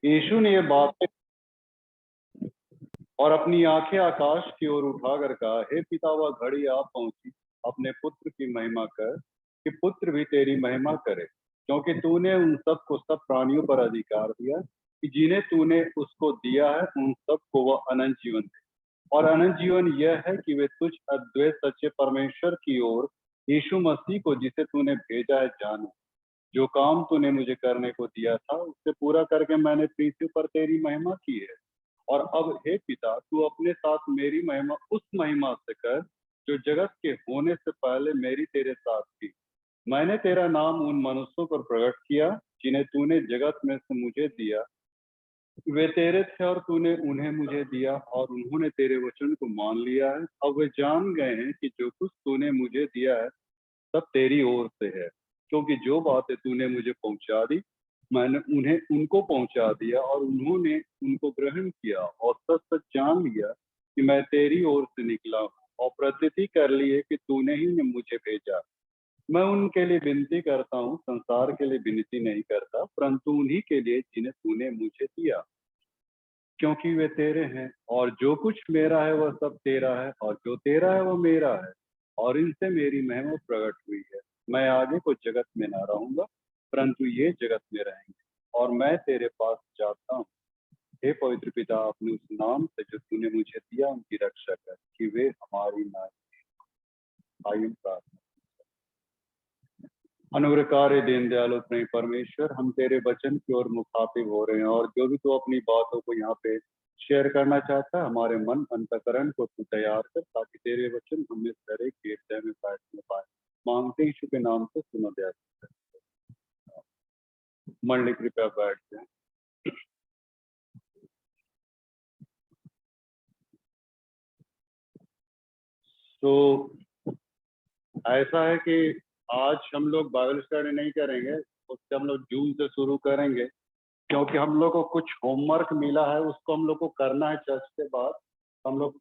यीशु ने ये बातें और अपनी आंखें आकाश की ओर उठाकर कहा, हे पिता, वह घड़ी आ पहुंची, अपने पुत्र की महिमा कर, कि पुत्र भी तेरी महिमा करे, क्योंकि तूने उन सब को सब प्राणियों पर अधिकार दिया, कि जिन्हें तूने उसको दिया है उन सब को वह अनंत जीवन दे। और अनंत जीवन यह है कि वे तुझ अद्वैत सच्चे परमेश्वर की ओर यीशु मसीह को, जिसे तूने भेजा है, जाने। जो काम तूने मुझे करने को दिया था उससे पूरा करके मैंने पृथ्वी पर तेरी महिमा की है। और अब हे पिता, तू अपने साथ मेरी महिमा उस महिमा से कर जो जगत के होने से पहले मेरी तेरे साथ थी। मैंने तेरा नाम उन मनुष्यों पर प्रकट किया जिन्हें तूने जगत में से मुझे दिया। वे तेरे थे और तूने उन्हें मुझे दिया, और उन्होंने तेरे वचन को मान लिया है। अब वे जान गए हैं कि जो कुछ तूने मुझे दिया है सब तेरी ओर से है, क्योंकि जो बातें तूने मुझे पहुंचा दी मैंने उन्हें उनको पहुंचा दिया, और उन्होंने उनको ग्रहण किया, और सच सच जान लिया कि मैं तेरी ओर से निकला हूँ, और प्रतीति कर लिए कि तूने ही ने मुझे भेजा। मैं उनके लिए विनती करता हूँ, संसार के लिए विनती नहीं करता, परंतु उन्हीं के लिए जिन्हें तूने मुझे दिया, क्योंकि वे तेरे हैं। और जो कुछ मेरा है वह सब तेरा है, और जो तेरा है वह मेरा है, और इनसे मेरी महिमा प्रकट हुई है। मैं आगे को जगत में ना रहूंगा, परंतु ये जगत में रहेंगे, और मैं तेरे पास जाता हूँ। हे पवित्र पिता, अपने उस नाम से जो तूने मुझे दिया उनकी रक्षा कर, कि वे हमारी ना। आयु प्रार्थना। अनुग्रहकारी दीन दयालु प्रेम परमेश्वर, हम तेरे वचन की ओर मुखातिब हो रहे हैं, और जो भी तू अपनी बातों को यहाँ पे शेयर करना चाहता है, हमारे मन अंतकरण को तू तैयार कर, ताकि तेरे वचन हमें हर एक के हृदय में बैठने पाए। मांगते यीशु के नाम से सुनो दया। मंडली कृपया बैठ जाए। तो ऐसा है कि आज हम लोग बाइबल स्टडी नहीं करेंगे, उससे हम लोग जून से शुरू करेंगे, क्योंकि हम लोग को कुछ होमवर्क मिला है, उसको हम लोग को करना है। चर्च के बाद हम लोग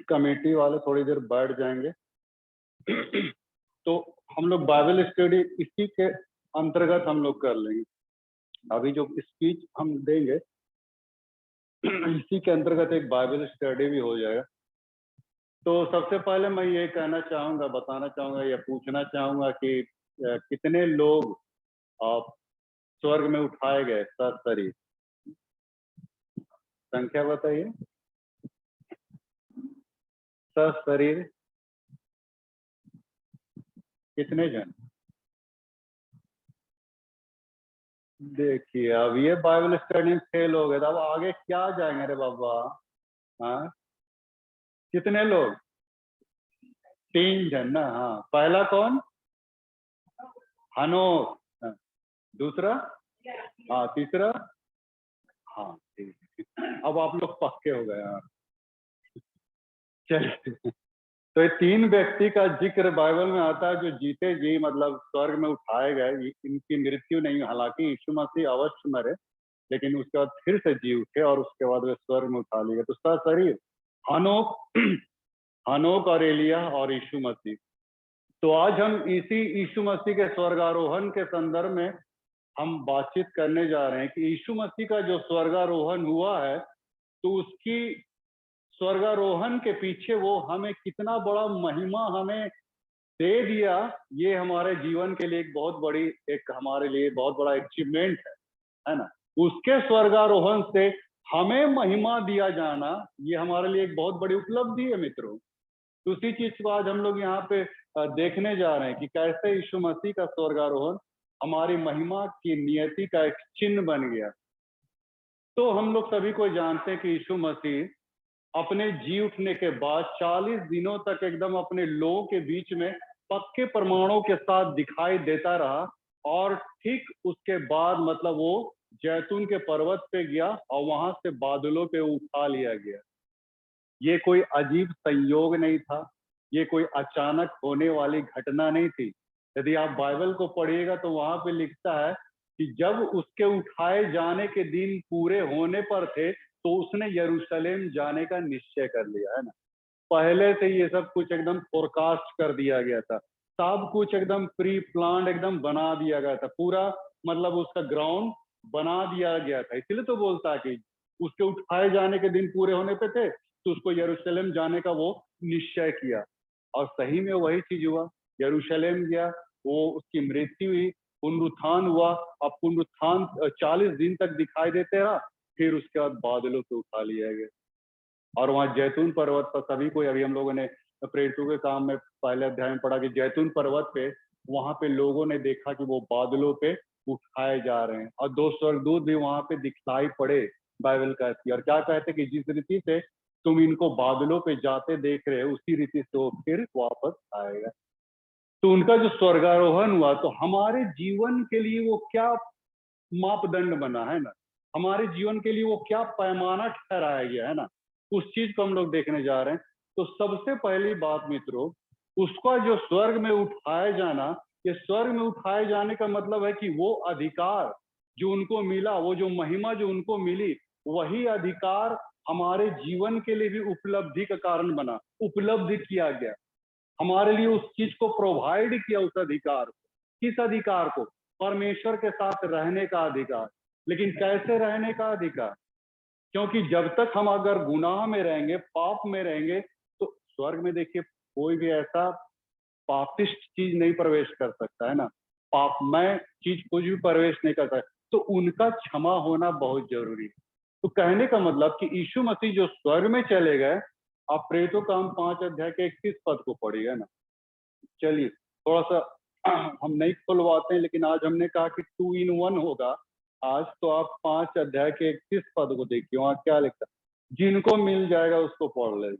कमेटी वाले थोड़ी देर बैठ जाएंगे। तो हम लोग बाइबल स्टडी इसी के अंतर्गत हम लोग कर लेंगे। अभी जो स्पीच हम देंगे इसी के अंतर्गत एक बाइबल स्टडी भी हो जाएगा। तो सबसे पहले मैं ये कहना चाहूंगा, बताना चाहूंगा या पूछना चाहूंगा कि कितने लोग स्वर्ग में उठाए गए शरीर? संख्या बताइए। शरीर कितने जन? देखिए, अब ये बाइबल स्टडी में फेल हो गए तो अब आगे क्या जाएंगे रे बाबा? हाँ, कितने लोग? 3 जन ना। हाँ, पहला कौन? हनोक। हाँ, दूसरा? हाँ, तीसरा? हाँ, ठीक। अब आप लोग पक्के हो गए। हाँ, चलिए। तो ये 3 व्यक्ति का जिक्र बाइबल में आता है जो जीते जी मतलब स्वर्ग में उठाए गए। इनकी मृत्यु नहीं, हालांकि यीशु मसीह अवश्य मरे, लेकिन उसके बाद फिर से जी उठे, और उसके बाद वे स्वर्ग में उठा लिए गए। तो उसका शरीर हनोक हनोक और एलिया और यीशु मसीह। तो आज हम इसी यीशु मसीह के स्वर्गारोहण के संदर्भ में हम बातचीत करने जा रहे हैं कि यीशु मसीह का जो स्वर्गारोहण हुआ है, तो उसकी स्वर्गारोहण के पीछे वो हमें कितना बड़ा महिमा हमें दे दिया। ये हमारे जीवन के लिए एक बहुत बड़ी, एक हमारे लिए बहुत बड़ा अचीवमेंट है ना। उसके स्वर्गारोहण से हमें महिमा दिया जाना, ये हमारे लिए एक बहुत बड़ी उपलब्धि है मित्रों। तो उसी चीज को आज हम लोग यहाँ पे देखने जा रहे हैं कि कैसे यीशु मसीह का स्वर्गारोहण हमारी महिमा की नियति का एक चिन्ह बन गया। तो हम लोग सभी को जानते हैं कि यीशु मसीह अपने जी उठने के बाद 40 दिनों तक एकदम अपने लोगों के बीच में पक्के प्रमाणों के साथ दिखाई देता रहा, और ठीक उसके बाद मतलब वो जैतून के पर्वत पे गया और वहां से बादलों पे उठा लिया गया। ये कोई अजीब संयोग नहीं था, ये कोई अचानक होने वाली घटना नहीं थी। यदि आप बाइबल को पढ़िएगा तो वहां पे लिखता है कि जब उसके उठाए जाने के दिन पूरे होने पर थे, तो उसने यरूशलेम जाने का निश्चय कर लिया, है ना। पहले से ये सब कुछ एकदम फोरकास्ट कर दिया गया था, सब कुछ एकदम प्री प्लान एकदम बना दिया गया था पूरा। मतलब उसका ग्राउंड बना दिया गया था। इसलिए तो बोलता है कि उसके उठाए जाने के दिन पूरे होने पे थे तो उसको यरूशलेम जाने का वो निश्चय किया, और सही में वही चीज हुआ। यरूशलेम गया, वो उसकी मृत्यु हुई, पुनरुत्थान हुआ। अब पुनरुत्थान 40 दिन तक दिखाई देते रहा, फिर उसके बाद बादलों से उठा लिया गया। और वहां जैतून पर्वत पर सभी को, अभी हम लोगों ने प्रेरितों के काम में पहले अध्याय में पढ़ा कि जैतून पर्वत पे वहां पे लोगों ने देखा कि वो बादलों पे उठाए जा रहे हैं, और 2 स्वर्गदूत भी वहां पे दिखलाई पड़े। बाइबल कहती है, और क्या कहते हैं कि जिस रीति से तुम इनको बादलों पे जाते देख रहे हो उसी रीति से वो फिर वापस आएगा। तो उनका जो स्वर्गारोहण हुआ, तो हमारे जीवन के लिए वो क्या मापदंड बना है ना, हमारे जीवन के लिए वो क्या पैमाना ठहराया गया है ना, उस चीज को हम लोग देखने जा रहे हैं। तो सबसे पहली बात मित्रों, उसका जो स्वर्ग में उठाए जाना, ये स्वर्ग में उठाए जाने का मतलब है कि वो अधिकार जो उनको मिला, वो जो महिमा जो उनको मिली, वही अधिकार हमारे जीवन के लिए भी उपलब्धि का कारण बना, उपलब्ध किया गया हमारे लिए, उस चीज को प्रोवाइड किया, उस अधिकार को। किस अधिकार को? परमेश्वर के साथ रहने का अधिकार। लेकिन कैसे रहने का अधिकार? क्योंकि जब तक हम अगर गुनाह में रहेंगे, पाप में रहेंगे, तो स्वर्ग में देखिए कोई भी ऐसा पापिष्ट चीज नहीं प्रवेश कर सकता है ना, पापमय चीज कुछ भी प्रवेश नहीं कर सकता। तो उनका क्षमा होना बहुत जरूरी है। तो कहने का मतलब कि यीशु मसीह जो स्वर्ग में चले गए, आप प्रेरितों काम 5 अध्याय के 31 पद को पढ़िए ना। चलिए थोड़ा सा हम नहीं खुलवाते हैं, लेकिन आज हमने कहा कि 2 in 1 होगा आज, तो आप 5 अध्याय के 31 पद को देखिए, वहां क्या लिखा, जिनको मिल जाएगा उसको पढ़ ले।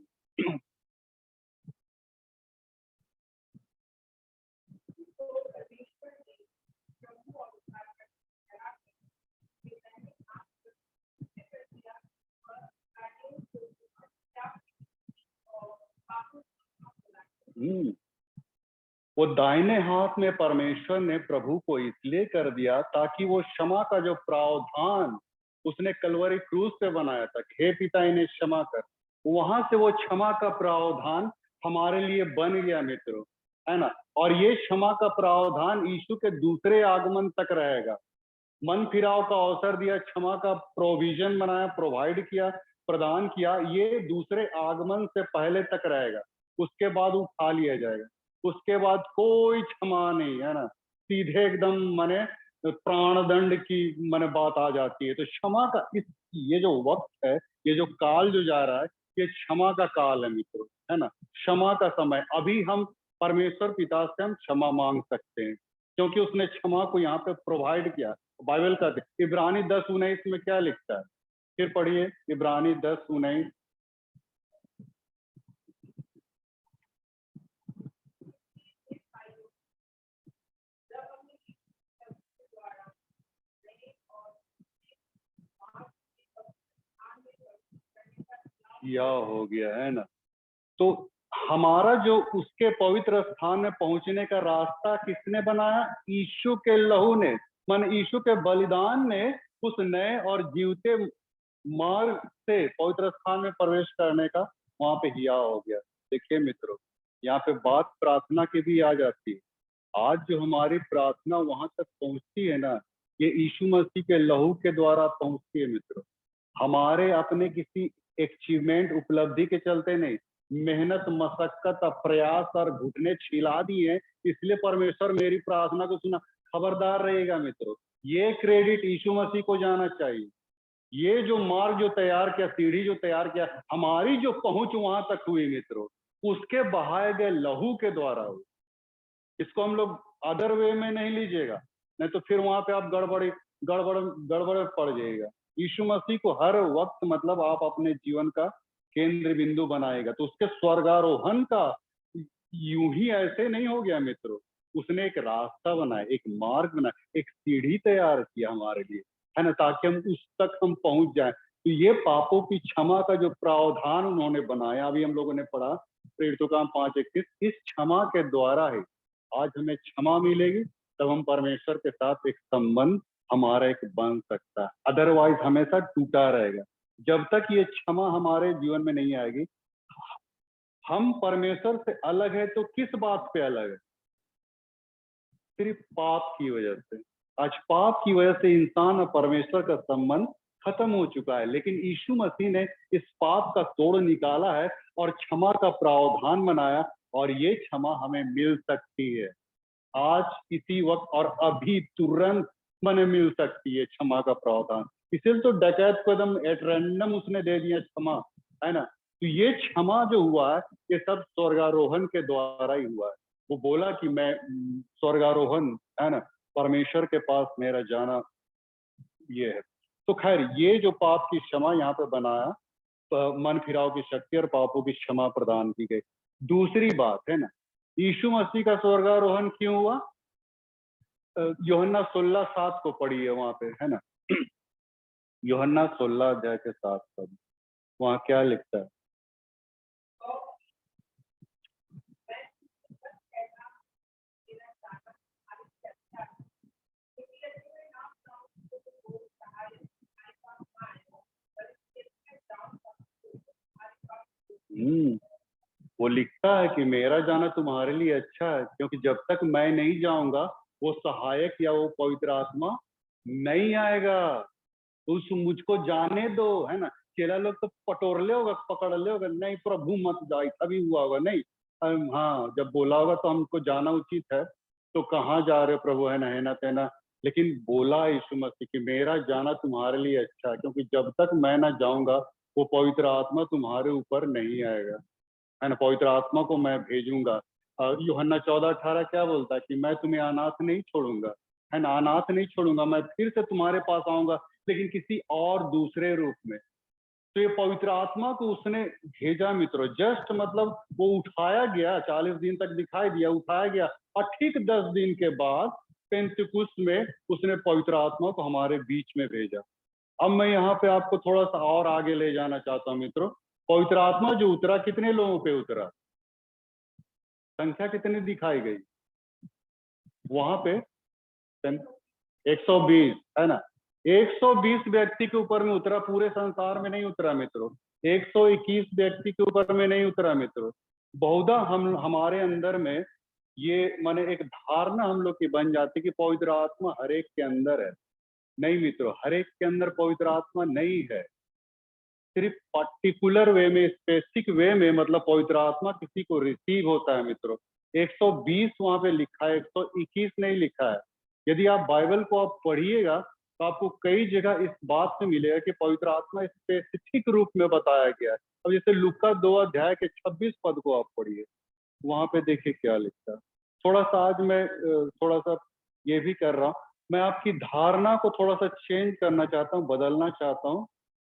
वो दाहिने हाथ में परमेश्वर ने प्रभु को इसलिए कर दिया ताकि वो क्षमा का जो प्रावधान उसने कलवरी क्रूस पे बनाया था, हे पिता इन्हें क्षमा कर, वहां से वो क्षमा का प्रावधान हमारे लिए बन गया मित्रों, है ना। और ये क्षमा का प्रावधान यीशु के दूसरे आगमन तक रहेगा। मन फिराव का अवसर दिया, क्षमा का प्रोविजन बनाया, प्रोवाइड किया, प्रदान किया, ये दूसरे आगमन से पहले तक रहेगा। उसके बाद उठा लिया जाएगा, उसके बाद कोई क्षमा नहीं, है ना। सीधे एकदम माने प्राणदंड की माने बात आ जाती है। तो क्षमा का ये जो वक्त है, ये जो काल जो जा रहा है, ये क्षमा का काल है मित्रों, है ना। क्षमा का समय, अभी हम परमेश्वर पिता से हम क्षमा मांग सकते हैं, क्योंकि उसने क्षमा को यहाँ पे प्रोवाइड किया। बाइबल का इब्रानी 10:19 में क्या लिखता है, फिर पढ़िए इब्रानी 10:19। किया हो गया है ना। तो हमारा जो उसके पवित्र स्थान में पहुंचने का रास्ता किसने बनाया? यीशु के लहू ने, मान यीशु के बलिदान ने उस नए और जीवते मार्ग से पवित्र स्थान में प्रवेश करने का वहां पे हिया हो गया। देखिए मित्रों, यहाँ पे बात प्रार्थना की भी आ जाती है। आज जो हमारी प्रार्थना वहां तक पहुंचती है ना, ये यीशु मसीह के लहू के द्वारा पहुंचती है मित्रों। हमारे अपने किसी अचीवमेंट उपलब्धि के चलते नहीं, मेहनत मशक्कत प्रयास और घुटने छिला दिए, इसलिए परमेश्वर मेरी प्रार्थना को सुना। खबरदार रहेगा मित्रों, ये क्रेडिट यीशु मसीह को जाना चाहिए। ये जो मार्ग जो तैयार किया, सीढ़ी जो तैयार किया, हमारी जो पहुंच वहां तक हुई मित्रों, उसके बहाए गए लहू के द्वारा हुई। इसको हम लोग अदर वे में नहीं लीजिएगा, नहीं तो फिर वहां पे आप गड़बड़ गड़बड़ पड़ जाएगा। यीशु मसीह को हर वक्त मतलब आप अपने जीवन का केंद्र बिंदु बनाएगा। तो उसके स्वर्गारोहण का यूं ही ऐसे नहीं हो गया मित्रों, उसने एक रास्ता बनाया, एक मार्ग बनाया, एक सीढ़ी तैयार किया हमारे लिए, है ना, ताकि हम उस तक हम पहुंच जाए। तो ये पापों की क्षमा का जो प्रावधान उन्होंने बनाया, अभी हम लोगों ने पढ़ा प्रेरितों का 5:31, इस क्षमा के द्वारा है आज हमें क्षमा मिलेगी, तब हम परमेश्वर के साथ एक संबंध हमारा एक बन सकता है। अदरवाइज हमेशा टूटा रहेगा। जब तक ये क्षमा हमारे जीवन में नहीं आएगी, हम परमेश्वर से अलग है। तो किस बात पे अलग है? सिर्फ पाप की वजह से। आज पाप की वजह से इंसान और परमेश्वर का संबंध खत्म हो चुका है, लेकिन यीशु मसीह ने इस पाप का तोड़ निकाला है और क्षमा का प्रावधान बनाया, और ये क्षमा हमें मिल सकती है आज इसी वक्त और अभी तुरंत मने मिल सकती है क्षमा का प्रावधान। इसलिए तो डकैत को एकदम एट रैंडम उसने दे दिया क्षमा, है ना। तो ये क्षमा जो हुआ है ये सब स्वर्गारोहण के द्वारा ही हुआ है। वो बोला कि मैं स्वर्गारोहण, है ना, परमेश्वर के पास मेरा जाना ये है। तो खैर ये जो पाप की क्षमा यहाँ पे बनाया, मन फिराव की शक्ति और पापों की क्षमा प्रदान की गई। दूसरी बात है ना, यीशु मसीह का स्वर्गारोहण क्यों हुआ? यूहन्ना 16:7 को पढ़ी है वहां पे, है ना। यूहन्ना 16 अध्याय के 7 पद, वहां क्या लिखता है? वो लिखता है कि मेरा जाना तुम्हारे लिए अच्छा है, क्योंकि जब तक मैं नहीं जाऊंगा वो सहायक या वो पवित्र आत्मा नहीं आएगा। तो उस मुझको जाने दो, है ना। चेला लोग तो पटोर ले होगा, पकड़ ले होगा, नहीं प्रभु मत जाओ, ऐसा भी हुआ होगा नहीं। हाँ, जब बोला होगा तो हमको जाना उचित है, तो कहाँ जा रहे हो प्रभु, है ना तेना। लेकिन बोला यीशु मसीह कि मेरा जाना तुम्हारे लिए अच्छा है, क्योंकि जब तक मैं ना जाऊंगा वो पवित्र आत्मा तुम्हारे ऊपर नहीं आएगा, है ना। पवित्र आत्मा को मैं भेजूंगा। यूहन्ना 14:18 क्या बोलता है कि मैं तुम्हें अनाथ नहीं छोड़ूंगा, है ना, अनाथ नहीं छोड़ूंगा, मैं फिर से तुम्हारे पास आऊंगा, लेकिन किसी और दूसरे रूप में। तो ये पवित्र आत्मा को उसने भेजा मित्रों, जस्ट मतलब वो उठाया गया, 40 दिन तक दिखाई दिया, उठाया गया, और ठीक 10 दिन के बाद पेंतिकुस्त में उसने पवित्र आत्मा को हमारे बीच में भेजा। अब मैं यहाँ पे आपको थोड़ा सा और आगे ले जाना चाहता हूँ मित्रों। पवित्र आत्मा जो उतरा, कितने लोगों पे उतरा? संख्या कितनी दिखाई गई वहां पे? 120, है ना। 120 व्यक्ति के ऊपर में उतरा, पूरे संसार में नहीं उतरा मित्रों। 121 व्यक्ति के ऊपर में नहीं उतरा मित्रों। बहुधा हम हमारे अंदर में ये माने एक धारणा हम लोग की बन जाती कि पवित्र आत्मा हर एक के अंदर है। नहीं मित्रों, हर एक के अंदर पवित्र आत्मा नहीं है। सिर्फ पर्टिकुलर वे में, स्पेसिफिक वे में, मतलब पवित्र आत्मा किसी को रिसीव होता है मित्रों। 120 वहां पे लिखा है, 121 नहीं लिखा है। यदि आप बाइबल को आप पढ़िएगा तो आपको कई जगह इस बात से मिलेगा कि पवित्र आत्मा स्पेसिफिक रूप में बताया गया है। अब जैसे लूका 2 अध्याय के 26 पद को आप पढ़िए, वहां पे देखिए क्या लिखता है। थोड़ा सा आज मैं थोड़ा सा ये भी कर रहा हूँ, मैं आपकी धारणा को थोड़ा सा चेंज करना चाहता हूँ, बदलना चाहता हूँ,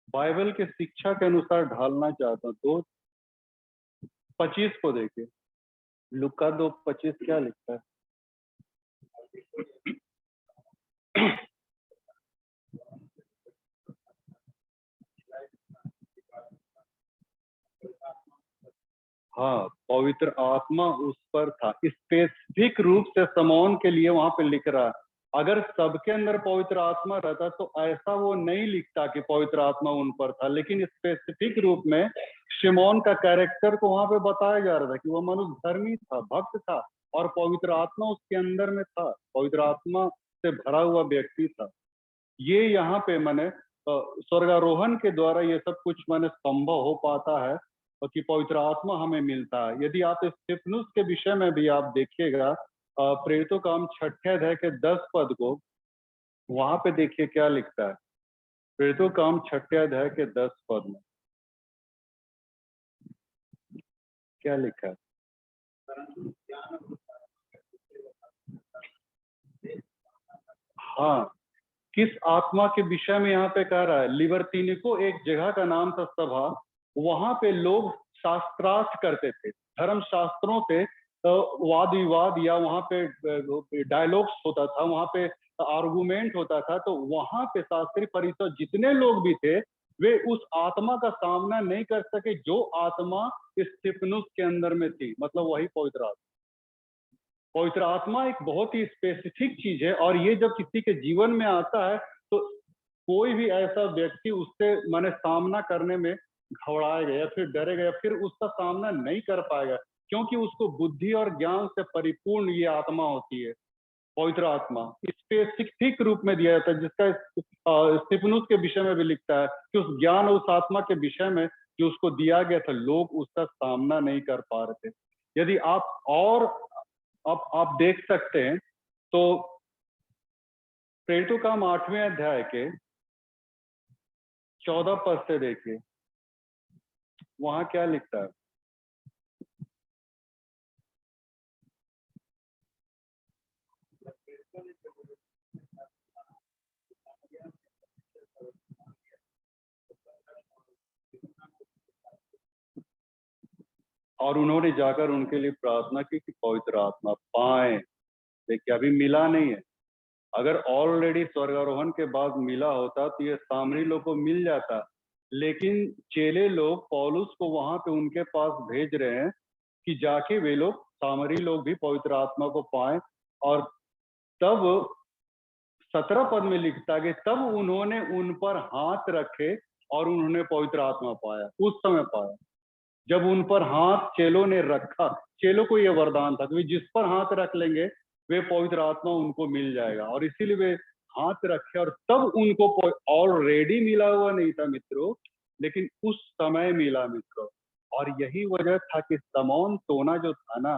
बाइबल के शिक्षा के अनुसार ढालना चाहता हूँ। 2:25 को देखिए, लुका 2:25 क्या लिखता है? हाँ, पवित्र आत्मा उस पर था, स्पेसिफिक रूप से समौन के लिए वहां पे लिख रहा है। अगर सबके अंदर पवित्र आत्मा रहता तो ऐसा वो नहीं लिखता कि पवित्र आत्मा उन पर था, लेकिन स्पेसिफिक रूप में शिमोन का कैरेक्टर को वहां पे बताया जा रहा था कि वो मनुष्य धर्मी था, भक्त था, और पवित्र आत्मा उसके अंदर में था, पवित्र आत्मा से भरा हुआ व्यक्ति था। ये यहाँ पे मैंने स्वर्गारोहण के द्वारा ये सब कुछ मैंने संभव हो पाता है, और कि पवित्र आत्मा हमें मिलता है। यदि आप स्तिफनुस के विषय में भी आप देखिएगा, प्रेरितों का हम 6 अध्याय के 10 पद को, वहां पे देखिए क्या लिखता है। प्रेरितों का हम 6 अध्याय के 10 पद में क्या लिखा है? हाँ, किस आत्मा के विषय में यहाँ पे कह रहा है? लिबर्तिनिको एक जगह का नाम था, सभा। वहां पे लोग शास्त्रार्थ करते थे, धर्म शास्त्रों से वाद विवाद, या वहां पे डायलॉग्स होता था, वहां पे आर्गुमेंट होता था। तो वहां पे शास्त्री परिषद जितने लोग भी थे, वे उस आत्मा का सामना नहीं कर सके जो आत्मा स्तिफनुस के अंदर में थी, मतलब वही पवित्र आत्मा। पवित्र आत्मा एक बहुत ही स्पेसिफिक चीज है, और ये जब किसी के जीवन में आता है तो कोई भी ऐसा व्यक्ति उससे माने सामना करने में घबराएगा या फिर डरेगा या फिर उसका सामना नहीं कर पाएगा, क्योंकि उसको बुद्धि और ज्ञान से परिपूर्ण ये आत्मा होती है। पवित्र आत्मा स्पेसिफिक रूप में दिया जाता है, जिसका स्तिफनुस के विषय में भी लिखता है कि उस ज्ञान और उस आत्मा के विषय में जो उसको दिया गया था, लोग उसका सामना नहीं कर पा रहे थे। यदि आप और आप देख सकते हैं तो प्रेरितों का 8वें अध्याय के 14 पद से देखिए, वहां क्या लिखता है। और उन्होंने जाकर उनके लिए प्रार्थना की कि पवित्र आत्मा पाए। देखिए अभी मिला नहीं है, अगर ऑलरेडी स्वर्गारोहण के बाद मिला होता तो ये सामरी लोग को मिल जाता, लेकिन चेले लोग पौलुस को वहां पे उनके पास भेज रहे हैं कि जाके वे लोग सामरी लोग भी पवित्र आत्मा को पाए। और तब 17 पद में लिखता कि तब उन्होंने उन पर हाथ रखे और उन्होंने पवित्र आत्मा पाया। उस समय पाया जब उन पर हाथ चेलों ने रखा। चेलों को यह वरदान था कि जिस पर हाथ रख लेंगे वे पवित्र आत्मा उनको मिल जाएगा, और इसीलिए वे हाथ रखे और तब उनको ऑलरेडी मिला हुआ नहीं था मित्रों, लेकिन उस समय मिला मित्रों। और यही वजह था कि समौन टोना जो था ना,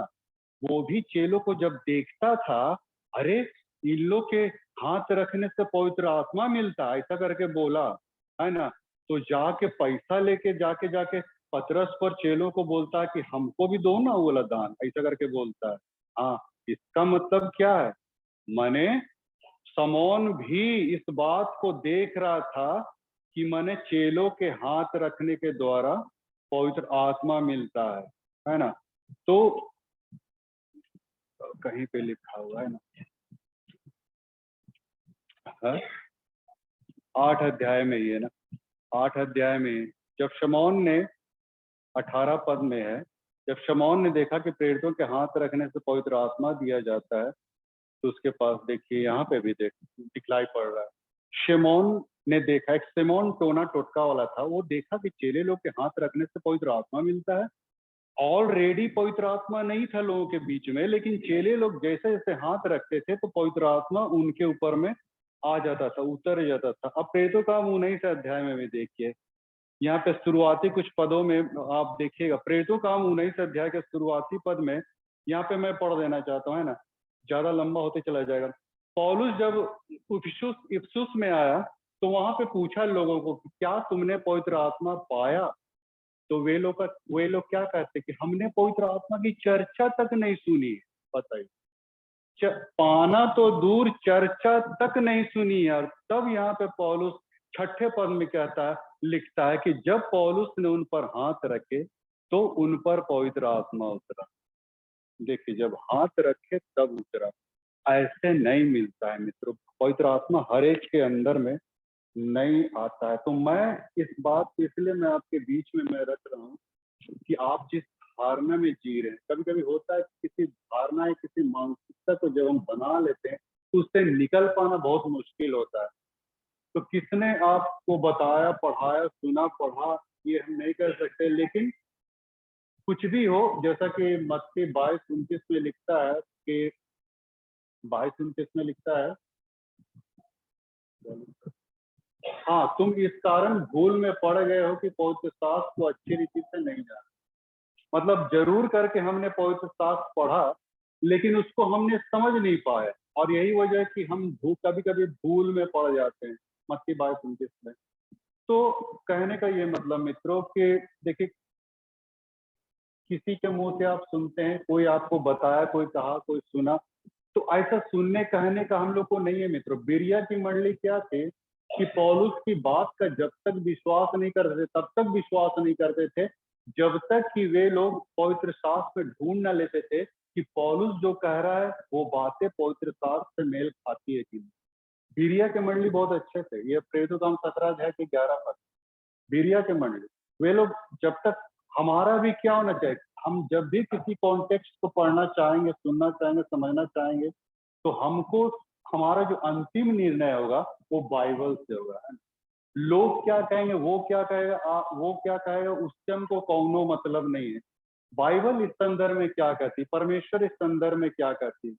वो भी चेलों को जब देखता था, अरे इन लोग के हाथ रखने से पवित्र आत्मा मिलता, ऐसा करके बोला, है ना। तो जाके पैसा लेके जाके जाके पतरस पर चेलों को बोलता है कि हमको भी दो ना वो वाला दान, ऐसा करके बोलता है। हाँ, इसका मतलब क्या है, माने समौन भी इस बात को देख रहा था कि माने चेलों के हाथ रखने के द्वारा पवित्र आत्मा मिलता है ना। तो कहीं पे लिखा हुआ है ना, है? 8 अध्याय में ही है ना, 8 अध्याय में जब शमौन ने 18 पद में है, जब शमौन ने देखा कि प्रेरितों के हाथ रखने से पवित्र आत्मा दिया जाता है, तो उसके पास देखिए यहाँ पे भी दिखलाई पड़ रहा है। शिमोन ने देखा, एक सिमोन टोना टोटका वाला था, वो देखा कि चेले लोग के हाथ रखने से पवित्र आत्मा मिलता है। ऑलरेडी पवित्र आत्मा नहीं था लोगों के बीच में, लेकिन चेले लोग जैसे जैसे हाथ रखते थे तो पवित्र आत्मा उनके ऊपर में आ जाता था, उतर जाता था। अब प्रेरितों का 19 अध्याय में भी देखिए, यहाँ पे शुरुआती कुछ पदों में आप देखिएगा, प्रेरितों का 19 अध्याय के शुरुआती पद में, यहाँ पे मैं पढ़ देना चाहता हूँ, है ना, ज्यादा लंबा होते चला जाएगा। पौलुस जब इफिसुस में आया तो वहां पे पूछा लोगों को कि क्या तुमने पवित्र आत्मा पाया। तो वे लोग क्या कहते कि हमने पवित्र आत्मा की चर्चा तक नहीं सुनी। बताइए, पाना तो दूर, चर्चा तक नहीं सुनी है। और तब यहाँ पे पौलुस 6ठे पद में कहता है, लिखता है कि जब पौलुस ने उन पर हाथ रखे तो उन पर पवित्र आत्मा उतरा। देखिए, जब हाथ रखे तब उतरा, ऐसे नहीं मिलता है मित्रों। पवित्र आत्मा हर एक के अंदर में नहीं आता है। तो मैं इस बात को इसलिए मैं आपके बीच में मैं रख रहा हूँ कि आप जिस धारणा में जी रहे हैं, कभी कभी होता है कि किसी धारणा या किसी मानसिकता को जब हम बना लेते हैं तो उससे निकल पाना बहुत मुश्किल होता है। तो किसने आपको बताया, पढ़ाया, सुना, पढ़ा, ये हम नहीं कर सकते, लेकिन कुछ भी हो, जैसा कि मत्ती 22:29 में लिखता है कि 22:29 में लिखता है, हाँ, तुम इस कारण भूल में पड़ गए हो कि पवित्र शास्त्र को अच्छी रीति से नहीं जाना। मतलब जरूर करके हमने पवित्र शास्त्र पढ़ा, लेकिन उसको हमने समझ नहीं पाए, और यही वजह है कि हम कभी कभी भूल में पड़ जाते हैं। मत्ती 22:29 में। तो कहने का ये मतलब मित्रों कि देखिए, किसी के मुंह से आप सुनते हैं, कोई आपको बताया, कोई कहा, कोई सुना, तो ऐसा सुनने कहने का हम लोग को नहीं है मित्रों। बिरिया की मंडली क्या थे कि पौलुस की बात का जब तक विश्वास नहीं करते थे, तब तक विश्वास नहीं करते थे, जब तक कि वे लोग पवित्र शास्त्र में ढूंढ न लेते थे कि पौलुस जो कह रहा है वो बातें पवित्र शास्त्र से मेल खाती है कि नहीं। बिरिया के मंडली बहुत अच्छे थे। ये प्रेरितों का 17 अध्याय के 11 पद, बिरिया के मंडली, वे लोग जब तक, हमारा भी क्या होना चाहिए, हम जब भी किसी कॉन्टेक्स्ट को पढ़ना चाहेंगे, सुनना चाहेंगे, समझना चाहेंगे, तो हमको हमारा जो अंतिम निर्णय होगा वो बाइबल से होगा, है ना? लोग क्या कहेंगे, वो क्या कहेगा, वो क्या कहेगा, उससे हमको कौनो मतलब नहीं है। बाइबल इस संदर्भ में क्या कहती, परमेश्वर इस संदर्भ में क्या कहती,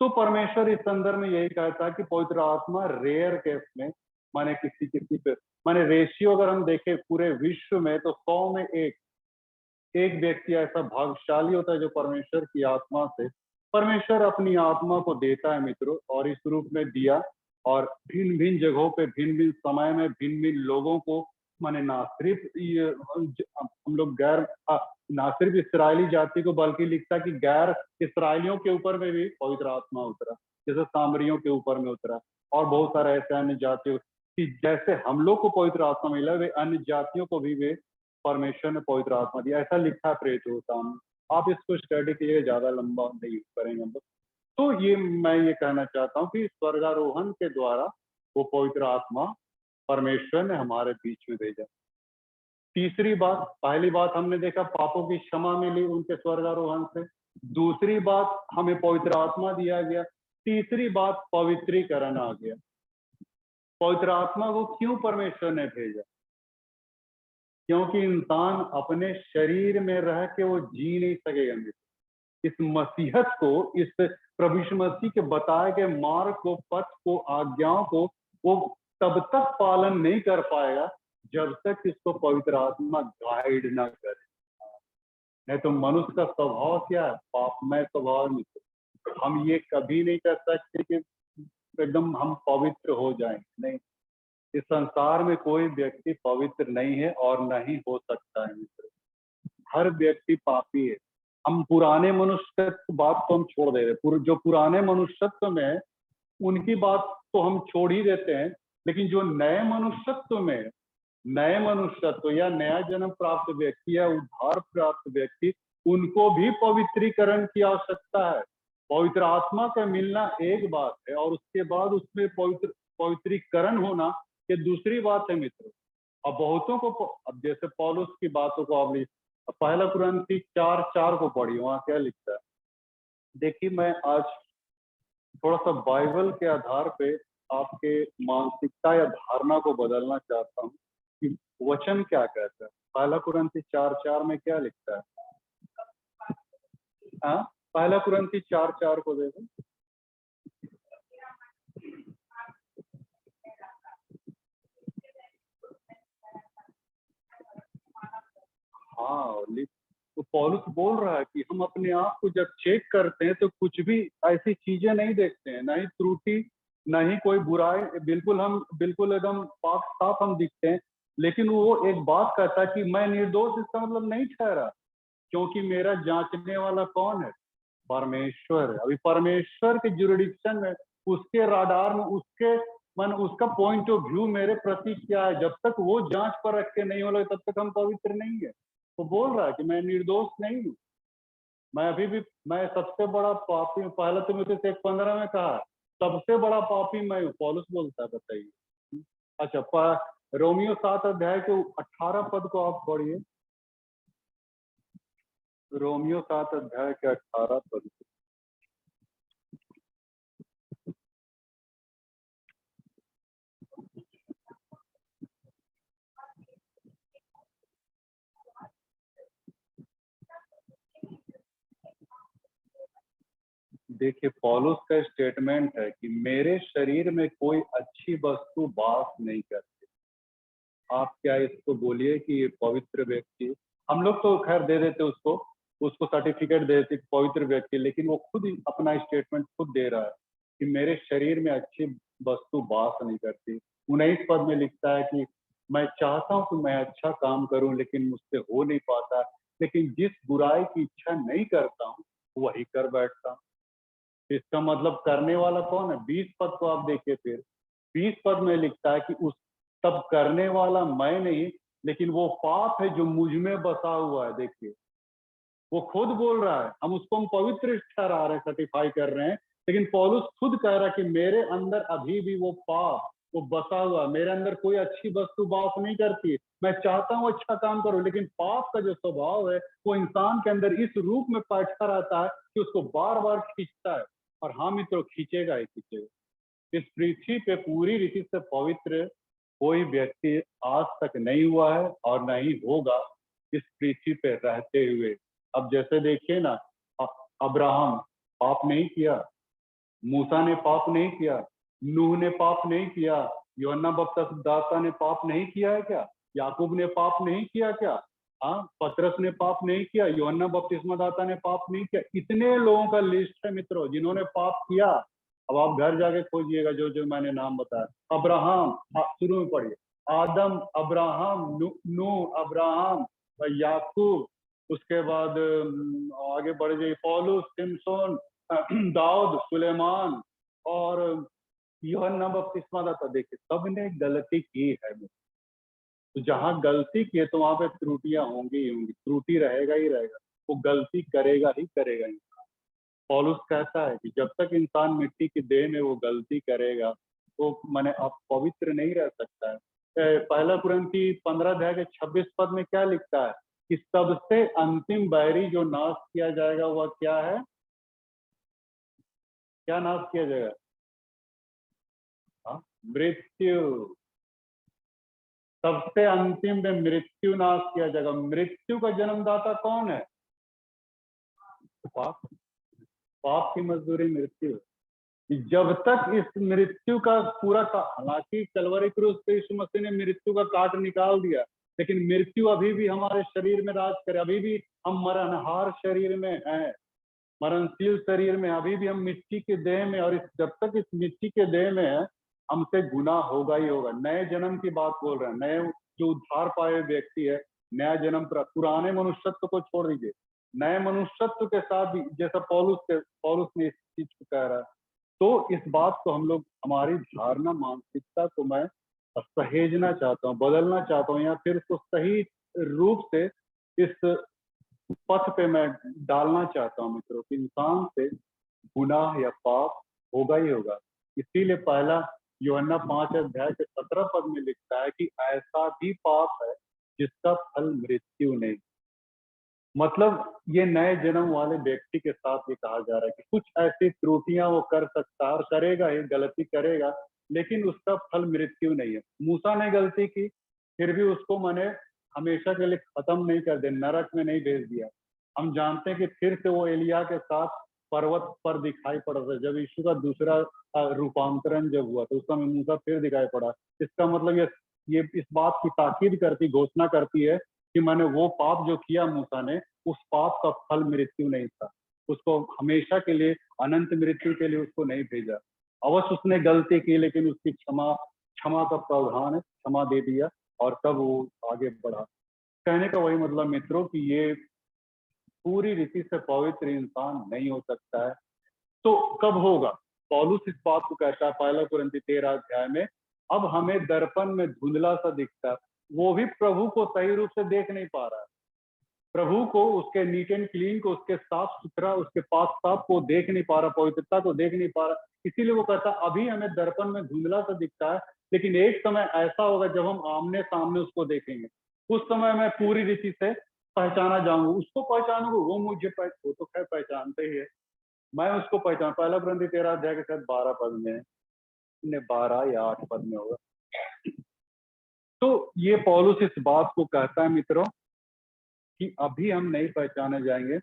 तो परमेश्वर इस संदर्भ में यही कहता है कि पवित्र आत्मा रेयर केस में, माने किसी किसी पे, माने रेशियो अगर हम देखें पूरे विश्व में तो 100 में एक व्यक्ति ऐसा भाग्यशाली होता है जो परमेश्वर की आत्मा से, परमेश्वर अपनी आत्मा को देता है मित्रों, और इस रूप में दिया, और भिन्न भिन्न जगहों पे भिन्न भिन्न समय में भिन्न भिन्न लोगों को, माने ना सिर्फ हम लोग ना सिर्फ इस्राएली जाति को, बल्कि लिखता कि गैर इसराइलियों के ऊपर में भी पवित्र आत्मा उतरा, जैसे सामरियों के ऊपर में उतरा, और बहुत सारे ऐसे अन्य जातियों कि जैसे हम लोग को पवित्र आत्मा मिला, वे अन्य जातियों को भी वे परमेश्वर ने पवित्र आत्मा दिया, ऐसा लिखा है प्रेरित होता हूँ। आप इसको स्टडी कीजिए, ज्यादा लंबा नहीं करेंगे हम लोग। तो ये मैं ये कहना चाहता हूँ कि स्वर्गारोहण के द्वारा वो पवित्र आत्मा परमेश्वर ने हमारे बीच में भेजा। तीसरी बात, पहली बात हमने देखा पापों की क्षमा मिली उनके स्वर्गारोहण से, दूसरी बात हमें पवित्र आत्मा दिया गया, तीसरी बात पवित्रीकरण आ गया। पवित्र आत्मा को क्यों परमेश्वर ने भेजा? क्योंकि इंसान अपने शरीर में रह के वो जी नहीं सकेगा। इस मसीहत को, इस प्रभु यीशु मसीह के बताए गए मार्ग को, पथ को, आज्ञाओं को वो तब तक पालन नहीं कर पाएगा जब तक इसको पवित्र आत्मा गाइड ना करे। नहीं तो मनुष्य का स्वभाव क्या है? पापमय स्वभाव में। हम ये कभी नहीं कर सकते कि एकदम हम पवित्र हो जाएंगे, नहीं। इस संसार में कोई व्यक्ति पवित्र नहीं है और नहीं हो सकता है मित्र। हर व्यक्ति पापी है। हम पुराने मनुष्यत्व बात तो हम छोड़ दे रहे, जो पुराने मनुष्यत्व में उनकी बात तो हम छोड़ ही देते हैं, लेकिन जो नए मनुष्यत्व में, नए मनुष्यत्व या नया जन्म प्राप्त व्यक्ति या उद्धार प्राप्त व्यक्ति, उनको भी पवित्रीकरण की आवश्यकता है। पवित्र आत्मा का मिलना एक बात है और उसके बाद उसमें पवित्रीकरण होना ये दूसरी बात है मित्र। अब बहुतों को, अब जैसे पौलुस की बातों को आप पहला कुरिन्थी 4:4 को पढ़िए, वहां क्या लिखता है देखिए। मैं आज थोड़ा सा बाइबल के आधार पे आपके मानसिकता या धारणा को बदलना चाहता हूँ कि वचन क्या कहता है। पहला कुरिन्थी 4:4 में क्या लिखता है? हाँ, पहला कुरिन्थी 4:4 को देखो। हाँ, तो पौलुस बोल रहा है कि हम अपने आप को जब चेक करते हैं तो कुछ भी ऐसी चीजें नहीं देखते हैं, ना ही त्रुटि, ना ही कोई बुराई, बिल्कुल हम बिल्कुल एकदम पाक साफ हम दिखते हैं। लेकिन वो एक बात कहता है कि मैं निर्दोष, इसका मतलब नहीं ठहरा, क्योंकि मेरा जांचने वाला कौन है? परमेश्वर है। अभी परमेश्वर के जुरिडिक्शन में, उसके राडार में, उसके मन, उसका पॉइंट ऑफ व्यू मेरे प्रति क्या है, जब तक वो जांच पर रख के नहीं हो तब तक हम पवित्र नहीं है। वो बोल रहा है कि मैं निर्दोष नहीं हूँ, मैं अभी भी, मैं सबसे बड़ा पापी हूँ। पहले तो मुझे 1:15 में कहा सबसे बड़ा पापी मैं हूँ, पौलुस बोलता है, बताइए। अच्छा, रोमियो 7 के 18 पद को आप पढ़िए। रोमियो 7 के 18 पद। देखिए, पौलुस का स्टेटमेंट है कि मेरे शरीर में कोई अच्छी वस्तु वास नहीं करती। आप क्या इसको बोलिए कि ये पवित्र व्यक्ति, हम लोग तो खैर दे देते उसको उसको सर्टिफिकेट दे देते पवित्र व्यक्ति, लेकिन वो खुद ही अपना स्टेटमेंट खुद दे रहा है कि मेरे शरीर में अच्छी वस्तु वास नहीं करती। 19 पद में लिखता है कि मैं चाहता हूं कि मैं अच्छा काम करूं, लेकिन मुझसे हो नहीं पाता, लेकिन जिस बुराई की इच्छा नहीं करता हूं वही कर बैठता हूं। इसका मतलब करने वाला कौन है? 20 पद को आप देखिए फिर। 20 पद में लिखता है कि उस तब करने वाला मैं नहीं, लेकिन वो पाप है जो मुझ में बसा हुआ है। देखिए, वो खुद बोल रहा है, हम उसको हम पवित्र ठहरा रहे हैं, सर्टिफाई कर रहे हैं, लेकिन पौलुस खुद कह रहा है कि मेरे अंदर अभी भी वो पाप, वो बसा हुआ, मेरे अंदर कोई अच्छी वस्तु वास नहीं करती। मैं चाहता हूँ अच्छा काम करूं, लेकिन पाप का जो स्वभाव है वो इंसान के अंदर इस रूप में बैठा रहता है कि उसको बार बार खींचता है। और हाँ मित्रों, खींचेगा ही खींचेगा। इस पृथ्वी पे पूरी रीति से पवित्र कोई व्यक्ति आज तक नहीं हुआ है और नहीं होगा इस पृथ्वी पे रहते हुए। अब जैसे देखिए ना, अब्राहम पाप नहीं किया, मूसा ने पाप नहीं किया, नूह ने पाप नहीं किया, यूहन्ना बपतिस्मदाता ने पाप नहीं किया है क्या? याकूब ने पाप नहीं किया क्या? हाँ, पतरस ने पाप नहीं किया, यूहन्ना बपतिस्मदाता ने पाप नहीं किया। इतने लोगों का लिस्ट है मित्रों जिन्होंने पाप किया। अब आप घर जाके खोजिएगा जो जो मैंने नाम बताया। अब्राहम, शुरू में पढ़िए, आदम, अब्राहम, नूह, अब्राहम, याकूब, उसके बाद आगे बढ़ जाइए, पौलुस, सिमसोन, दाऊद, सुलेमान और यूहन्ना बपतिस्मादाता। देखिए सबने गलती की है। तो जहां गलती की है तो वहां पे त्रुटियां होंगी ही होंगी, त्रुटि रहेगा ही रहेगा, वो गलती करेगा ही करेगा ही। पौलुस कहता है कि जब तक इंसान मिट्टी की देह में वो गलती करेगा तो माने आप पवित्र नहीं रह सकता है। पहला कुरिन्थी 15 अध्याय के 26 पद में क्या लिखता है कि सबसे अंतिम बैरी जो नाश किया जाएगा वह क्या है? क्या नाश किया जाएगा? हाँ, मृत्यु। सबसे अंतिम में मृत्यु नाश किया जाएगा। मृत्यु का जन्मदाता कौन है? पाप। पाप की मजदूरी मृत्यु। जब तक इस मृत्यु का पूरा हालांकि कलवरी क्रूस पे यीशु मसीह ने मृत्यु का काट निकाल दिया, लेकिन मृत्यु अभी भी हमारे शरीर में राज करे। अभी भी हम मरणहार शरीर में हैं, मरणशील शरीर में। अभी भी हम मिट्टी के देह में, और जब तक इस मिट्टी के देह में है हमसे गुनाह होगा ही होगा। नए जन्म की बात बोल रहे हैं, नए जो उद्धार पाए व्यक्ति है, नया जन्म, पुराने मनुष्यत्व को छोड़ दीजिए, नए मनुष्यत्व के साथ भी, जैसा पौलुस ने इस चीज को कह रहा है। तो इस बात को हम लोग, हमारी धारणा, मानसिकता को मैं सहेजना चाहता हूँ, बदलना चाहता हूँ, या फिर उसको सही रूप से इस पथ पे मैं डालना चाहता हूँ मित्रों कि इंसान से गुनाह या पाप होगा ही होगा। इसीलिए पहला यूहन्ना 5 अध्याय के 17 पद में लिखता है कि ऐसा भी पाप है जिसका फल मृत्यु नहीं। मतलब ये नए जन्म वाले व्यक्ति के साथ ये कहा जा रहा है कि कुछ ऐसी त्रुटियां वो कर सकता है और करेगा ही, गलती करेगा, लेकिन उसका फल मृत्यु नहीं है। मूसा ने गलती की, फिर भी उसको मैंने हमेशा के लिए खत्म नहीं कर दिया, नरक में नहीं भेज दिया। हम जानते हैं कि फिर से वो एलिया के साथ पर्वत पर दिखाई पड़ा था जब यीशु का दूसरा रूपांतरण जब हुआ तो उस समय मूसा फिर दिखाई पड़ा। इसका मतलब ये इस बात की ताकीद करती, घोषणा करती है कि मैंने वो पाप जो किया मूसा ने, उस पाप का फल मृत्यु नहीं था। उसको हमेशा के लिए, अनंत मृत्यु के लिए उसको नहीं भेजा। अवश्य उसने गलती की, लेकिन उसकी क्षमा क्षमा का प्रावधान है, क्षमा दे दिया और तब वो आगे बढ़ा। कहने का वही मतलब मित्रों कि ये पूरी रीति से पवित्र इंसान नहीं हो सकता है। तो कब होगा? पौलुस इस बात को कहता है पहला कुरिन्थी 13 अध्याय में, अब हमें दर्पण में धुंधला सा दिखता है। वो भी प्रभु को सही रूप से देख नहीं पा रहा है, प्रभु को, उसके नीट एंड क्लीन को, उसके साफ सुथरा, उसके पास साफ को देख नहीं पा रहा, पवित्रता को देख नहीं पा रहा। इसीलिए वो कहता अभी हमें दर्पण में धुंधला सा दिखता है, लेकिन एक समय ऐसा होगा जब हम आमने सामने उसको देखेंगे। उस समय मैं पूरी रीति से पहचाना जाऊंगा, उसको पहचानूंगा, वो मुझे वो तो खैर पहचानते ही है, मैं उसको पहचान। पहला कुरिन्थी 13 अध्याय के साथ 12 पद में, 12 या 8 पद में होगा। तो ये पौलुस इस बात को कहता है मित्रों कि अभी हम नहीं पहचाने जाएंगे,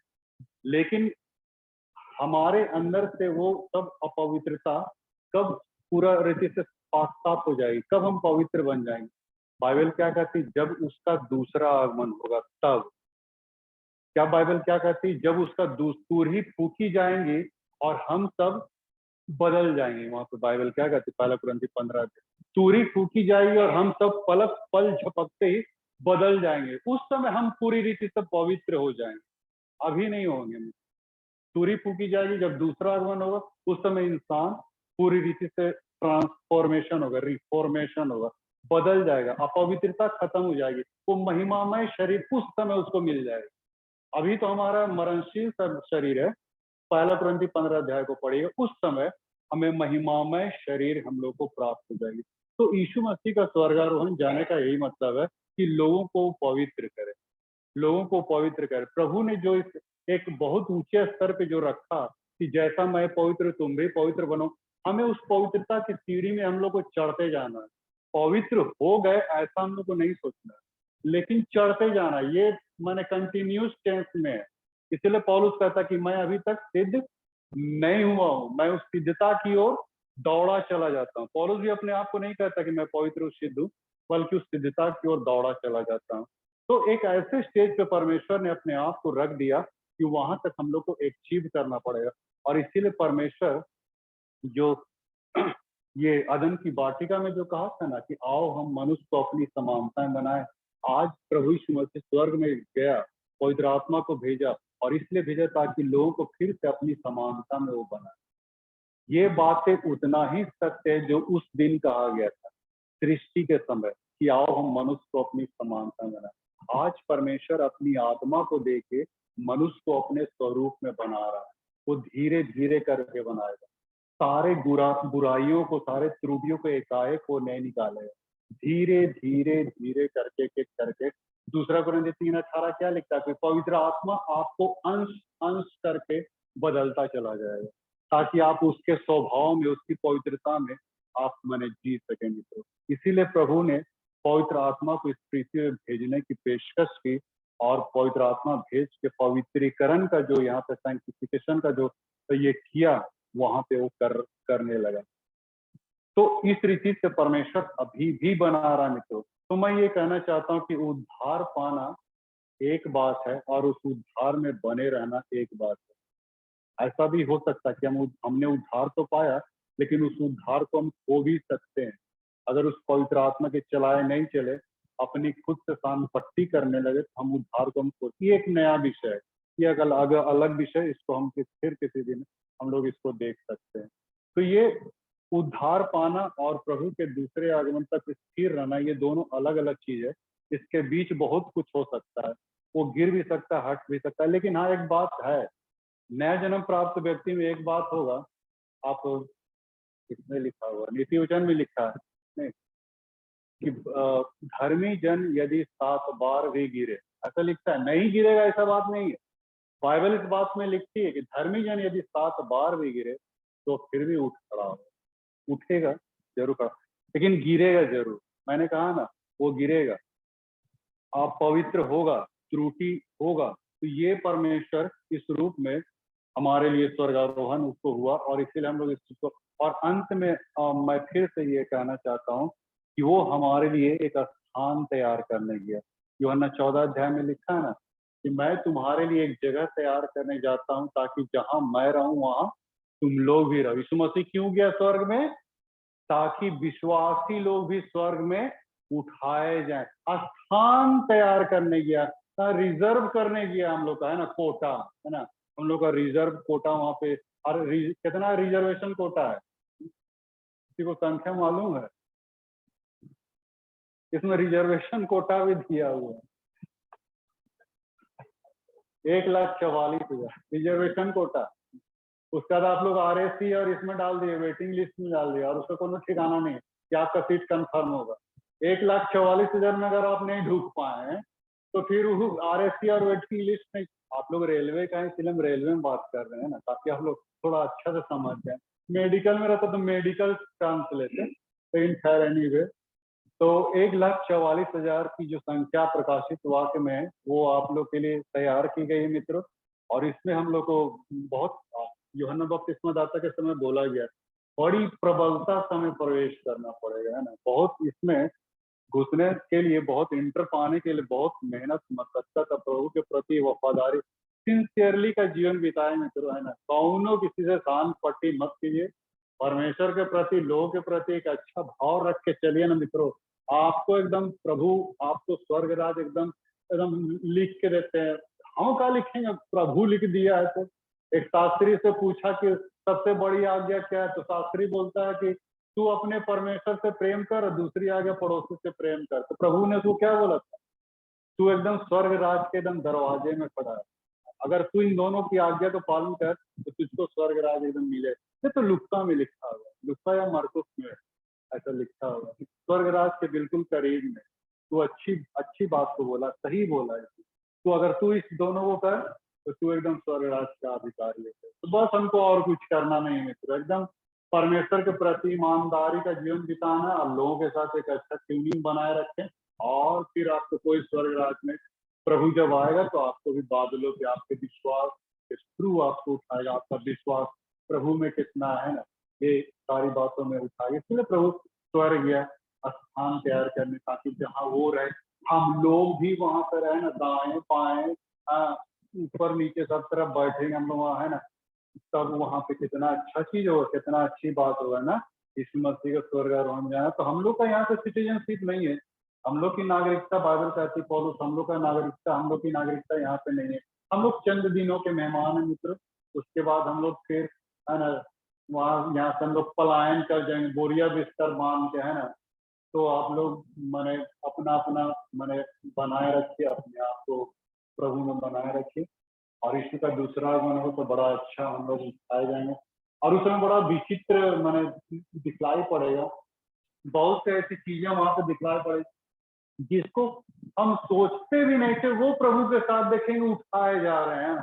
लेकिन हमारे अंदर से वो सब अपवित्रता कब पूरा रीति से साफ हो जाएगी, कब हम पवित्र बन जाएंगे। बाइबल क्या कहती? जब उसका दूसरा आगमन होगा तब। क्या बाइबल क्या कहती? जब उसका दूरी फूकी जाएंगी और हम सब बदल जाएंगे। वहां पर बाइबल क्या कहती? पहला कुरिन्थी 15 तूरी फूकी जाएगी और हम सब पल झपकते ही बदल जाएंगे। उस समय हम पूरी रीति से पवित्र हो जाएंगे, अभी नहीं होंगे। तूरी फूकी जाएगी जब दूसरा आगमन होगा, उस समय इंसान पूरी रीति से ट्रांसफॉर्मेशन होगा, रिफॉर्मेशन होगा, बदल जाएगा, अपवित्रता खत्म हो जाएगी, वो महिमामय शरीर उस समय उसको मिल जाएगा। अभी तो हमारा मरणशील शरीर है, पहला कुरिन्थी 15 अध्याय को पढ़िए, उस समय हमें महिमामय शरीर हम लोग को प्राप्त हो जाएगी। तो यीशु मसीह का स्वर्गारोहण जाने का यही मतलब है कि लोगों को पवित्र करे, लोगों को पवित्र करे। प्रभु ने जो इस एक बहुत ऊंचे स्तर पे जो रखा कि जैसा मैं पवित्र तुम भी पवित्र बनो, हमें उस पवित्रता की सीढ़ी में हम लोग को चढ़ते जाना है। पवित्र हो गए ऐसा हम लोग को नहीं सोचना है, लेकिन चढ़ते जाना, ये मैंने कंटिन्यूस टेंस में है। इसलिए पौलुस कहता कि मैं अभी तक सिद्ध नहीं हुआ हूँ, मैं उस सिद्धता की ओर दौड़ा चला जाता हूँ। पौलुस भी अपने आप को नहीं कहता कि मैं पवित्र सिद्ध हूँ, बल्कि उस सिद्धता की ओर दौड़ा चला जाता हूँ। तो एक ऐसे स्टेज पे परमेश्वर ने अपने आप को रख दिया कि वहां तक हम लोग को अचीव करना पड़ेगा। और इसीलिए परमेश्वर जो ये अदन की वाटिका में जो कहा था ना कि आओ हम मनुष्य को अपनी समानताएं बनाए, आज प्रभु यीशु मसीह स्वर्ग में गया, पवित्र आत्मा को भेजा, और इसलिए भेजा ताकि लोगों को फिर से अपनी समानता में वो बनाए। ये बातें उतना ही सत्य है जो उस दिन कहा गया था सृष्टि के समय कि आओ हम मनुष्य को अपनी समानता में बनाए। आज परमेश्वर अपनी आत्मा को देके मनुष्य को अपने स्वरूप में बना रहा है। वो धीरे धीरे करके बनाएगा, सारे बुराइयों को, सारे त्रुटियों को एकाएक वो नहीं निकालेगा, धीरे धीरे धीरे करके करके। दूसरा कुरिन्थियों 3:18 क्या लिखता है कि पवित्र आत्मा आपको अंश अंश करके बदलता चला जाएगा, ताकि आप उसके स्वभाव में, उसकी पवित्रता में आप मैंने जी सकें मित्रों। इसीलिए प्रभु ने पवित्र आत्मा को इस पृथ्वी में भेजने की पेशकश की, और पवित्र आत्मा भेज के पवित्रीकरण का जो यहाँ पे सैंक्टिफिकेशन का जो ये किया, वहां पे वो करने लगा। तो इस रीति से परमेश्वर अभी भी बना रहा मित्रों। तो मैं ये कहना चाहता हूँ कि उद्धार पाना एक बात है और उस उद्धार में बने रहना एक बात है। ऐसा भी हो सकता है कि हमने उद्धार तो पाया, लेकिन उस उद्धार को हम खो भी सकते हैं अगर उस पवित्र आत्मा के चलाए नहीं चले, अपनी खुद से संपत्ति करने लगे, तो हम उद्धार को हम खो। ये एक नया विषय है, ये अगर अलग विषय, इसको हम फिर किसी दिन हम लोग इसको देख सकते हैं। तो ये उद्धार पाना और प्रभु के दूसरे आगमन तक स्थिर रहना, ये दोनों अलग अलग चीज है। इसके बीच बहुत कुछ हो सकता है, वो गिर भी सकता है, हट भी सकता है। लेकिन हाँ, एक बात है, नया जन्म प्राप्त व्यक्ति में एक बात होगा, आप इसमें लिखा हुआ, नीति वचन में लिखा है नहीं कि धर्मी जन यदि 7 बार भी गिरे, ऐसा लिखता है, नहीं गिरेगा ऐसा बात नहीं है। बाइबल इस बात में लिखती है कि धर्मी जन यदि 7 बार भी गिरे तो फिर भी उठ खड़ा होगा, उठेगा जरूर खड़ा, लेकिन गिरेगा जरूर। मैंने कहा ना, वो गिरेगा, आप पवित्र होगा, त्रुटि होगा। तो ये परमेश्वर इस रूप में हमारे लिए स्वर्गारोहण उसको हुआ, और इसीलिए हम लोग इस चीज को, और अंत में मैं फिर से ये कहना चाहता हूँ कि वो हमारे लिए एक स्थान तैयार करने गया। यूहन्ना 14 अध्याय में लिखा है ना कि मैं तुम्हारे लिए एक जगह तैयार करने जाता हूँ, ताकि जहां मैं रहूं वहां तुम लोग भी रहो। यीशु मसीह क्यों गया स्वर्ग में? ताकि विश्वासी लोग भी स्वर्ग में उठाए जाए। स्थान तैयार करने गया, रिजर्व करने गया हम लोग का, है ना, कोटा, है ना, हम लोग का रिजर्व कोटा वहां पे। और कितना रिजर्वेशन कोटा है, किसी को संख्या मालूम है? इसमें रिजर्वेशन कोटा भी दिया हुआ है, 1,44,000 रिजर्वेशन कोटा। उसका बाद आप लोग RSC और इसमें डाल दिए, वेटिंग लिस्ट में डाल दिया, और उसका कोई ठिकाना नहीं कि आपका सीट कंफर्म होगा। 1,44,000 में अगर आप नहीं ढूक पाए हैं तो फिर वो RSC और वेटिंग लिस्ट में। आप लोग रेलवे का है, इसलिए हम रेलवे में बात कर रहे हैं ना, ताकि आप लोग थोड़ा अच्छा से समझ जाए। मेडिकल में रहता तो मेडिकल टर्म्स लेते, लेकिन खैर एनीवे। तो 1,44,000 की जो संख्या प्रकाशित वाक्य में है, वो आप लोग के लिए तैयार की गई है मित्रों। और इसमें हम लोग को बहुत, यूहन्ना बपतिस्मादाता के समय बोला गया, बड़ी प्रबलता से हमें प्रवेश करना पड़ेगा, है ना। बहुत इसमें घुसने के लिए, बहुत इंटर पाने के लिए बहुत मेहनत, मशक्कत, प्रभु के प्रति वफादारी, सिंसियरली का जीवन बिताए मित्रों, है ना। कौनों किसी से शान पट्टी मत कीजिए, परमेश्वर के प्रति, लोगों के प्रति एक अच्छा भाव रख के चलिए ना मित्रों। आपको एकदम प्रभु, आपको स्वर्ग राज एकदम एकदम लिख के देते हैं। हम क्या लिखेंगे, प्रभु लिख दिया है। तो एक शास्त्री से पूछा कि सबसे बड़ी आज्ञा क्या है, तो शास्त्री बोलता है कि तू अपने परमेश्वर से प्रेम कर, दूसरी आज्ञा पड़ोसी से प्रेम कर। तो प्रभु ने तू क्या बोला था, तू एकदम स्वर्ग राज के एकदम दरवाजे में खड़ा है, अगर तू इन दोनों की आज्ञा को पालन कर तो तुझको स्वर्ग राज एकदम मिले। ये तो लुक्का में लिखा हुआ, लुक्का या मरकुस में ऐसा लिखा हुआ, स्वर्ग राज के बिल्कुल करीब में। तू अच्छी अच्छी बात को बोला, सही बोला है। तो अगर तू इस दोनों को कर तो तू एकदम स्वर्ग राज का अधिकारी है। तो बस हमको और कुछ करना नहीं है मित्र, एकदम परमेश्वर के प्रति ईमानदारी का जीवन बिताना, और लोगों के साथ एक अच्छा ट्यूनिंग बनाए रखें, और फिर आपको कोई स्वर्ग राज में प्रभु जब आएगा तो आपको भी बादलों पे आपके विश्वास के थ्रू आपको उठाएगा, आपका विश्वास प्रभु में कितना है ना, ये सारी बातों में उठाए। इसलिए प्रभु स्वर्ग या स्थान तैयार करने, ताकि जहाँ वो रहे हम लोग भी वहां पर रहे ना, दाएं बाएं ऊपर नीचे सब तरफ बैठेंगे हम लोग वहाँ, है ना। तब वहां पे कितना अच्छा चीज होगा, कितना अच्छी बात होगा ना, यीशु मसीह का स्वर्गारोहण जाना। तो हम लोग का यहाँ पे सिटीजनशिप नहीं है, हम लोग की नागरिकता, बाइबल कहती है पौलुस, हम लोग का नागरिकता, हम लोग की नागरिकता यहाँ पे नहीं है। हम लोग चंद दिनों के मेहमान हैं मित्र, उसके बाद हम लोग फिर, है ना, वहाँ यहाँ से हम लोग पलायन कर जाएंगे बोरिया बिस्तर बांध के, है ना। तो आप लोग मैंने अपना अपना मैंने बनाए रखिए, अपने आप को प्रभु में बनाए रखिए, और यीशु का दूसरा आगमन हो तो बड़ा अच्छा हम लोग उठाए जाएंगे। और उसमें बड़ा विचित्र मैंने दिखलाई पड़ेगा, बहुत से ऐसी चीजें वहां पे दिखलाई पड़ेगी जिसको हम सोचते भी नहीं थे, वो प्रभु के साथ देखेंगे उठाए जा रहे हैं।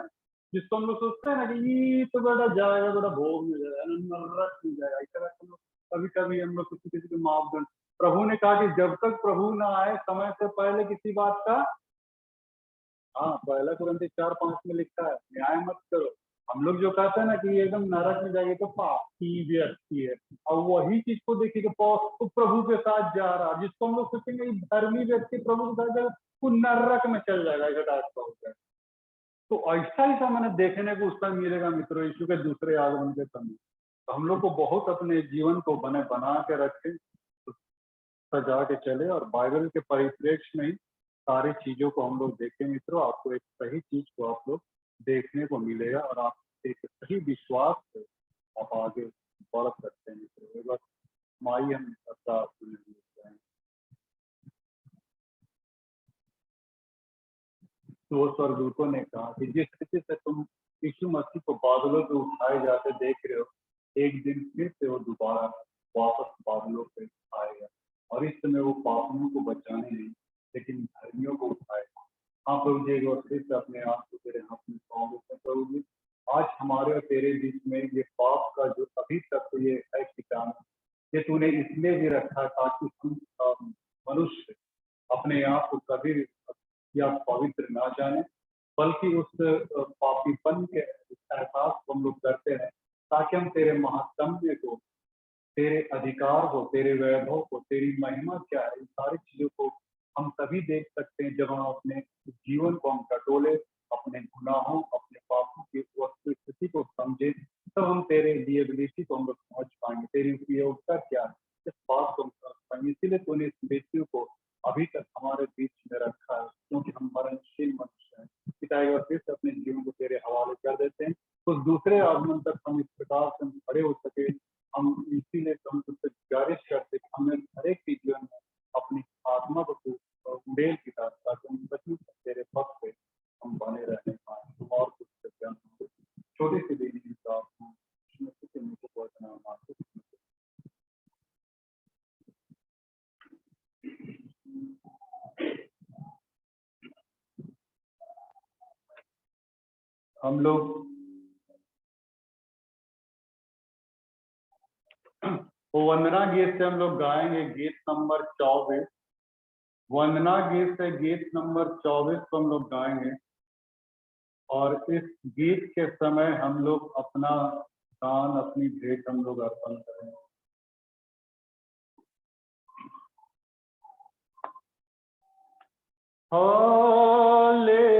जिसको हम लोग सोचते हैं ना कि ये तो बेटा जाएगा, बेटा भोग में जाएगा, नरक में जाएगा, इस तरह से कभी कभी हम लोग किसी किसी के मापदंड। प्रभु ने कहा कि जब तक प्रभु ना आए समय से पहले किसी बात का, हाँ, पहला कुरिन्थी 4:5 में लिखा है, न्याय मत करो। हम लोग जो कहते हैं ना कि एकदम नरक में जाएगी तो पापी व्यक्ति है, और वही चीज को देखिए कि तो प्रभु के साथ जा रहा, जिसको हम लोग सोचेंगे धर्मी व्यक्ति प्रभु के साथ जाएगा, वो नरक में चल जाएगा, ऐसा टाइप का होता है। तो ऐसा ही सा मैंने देखने को उस टाइम मिलेगा मित्रों, यीशु के दूसरे आगमन के समय। तो हम लोग को बहुत अपने जीवन को बना के रखें, सजा के चले, और बाइबल के परिप्रेक्ष्य में ही सारी चीजों को हम लोग देखें मित्रों। आपको एक सही चीज को आप लोग देखने को मिलेगा, और आप एक सही विश्वास से आप आगे बढ़ सकते हैं मित्रों। एक बार माई हम तो स्वर्गदूतों ने कहा कि जिस स्थिति से तुम यीशु मसीह को बादलों पे उठाए जाते देख रहे हो, एक दिन फिर से वो दोबारा वापस बादलों पे आएगा, और इस समय वो पापियों को बचाने नहीं लेकिन धर्मियों को उठाएगा। हाँ प्रभु जी, एक बार फिर से अपने आप को तेरे हाथ में सौंप देते हैं प्रभु जी। आज हमारे और तेरे बीच में ये पाप का जो अभी तक ये है कीटाणु, ये तूने इसलिए भी रखा ताकि हम मनुष्य अपने आप को कभी या पवित्र ना जाने, बल्कि उस पापीपन के एहसास को हम लोग करते हैं, ताकि हम तेरे महात्म्य को, तेरे अधिकार को, तेरे वैभव को, तेरी महिमा क्या है, इन सारी चीजों को हम तभी देख सकते हैं जब हम अपने जीवन को हम टटोले, अपने गुनाहों, अपने पापों की वस्तुस्थिति को समझे, तब हम तेरे लिएबिलिटी को हम लोग समझ पाएंगे, तेरी उपयोगिता क्या है, इस बात को हम समझ पाएंगे। इसीलिए तूने इस मृत्यु को अभी तक हमारे बीच में रखा है, क्योंकि हम मरणशील मनुष्य हैं। पिता एक बार फिर से अपने जीवन को तेरे हवाले कर देते हैं, तो दूसरे आगमन तक हम इस प्रकार से हम खड़े हो सके। हम इसीलिए हम तुझसे गुजारिश करते कि हमें हर एक के जीवन में अपनी आत्मा को उड़ेल की ताकि हम सचमुच तेरे पथ पे हम बने रहने पाए। और कुछ छोटी सी देरी को पहुंचना हमारे हम लोग वो वंदना गीत से हम लोग गाएंगे, गीत नंबर 24। वंदना गीत से गीत नंबर 24 को हम लोग गाएंगे, और इस गीत के समय हम लोग अपना दान, अपनी भेंट हम लोग अर्पण करेंगे। हालेलुया।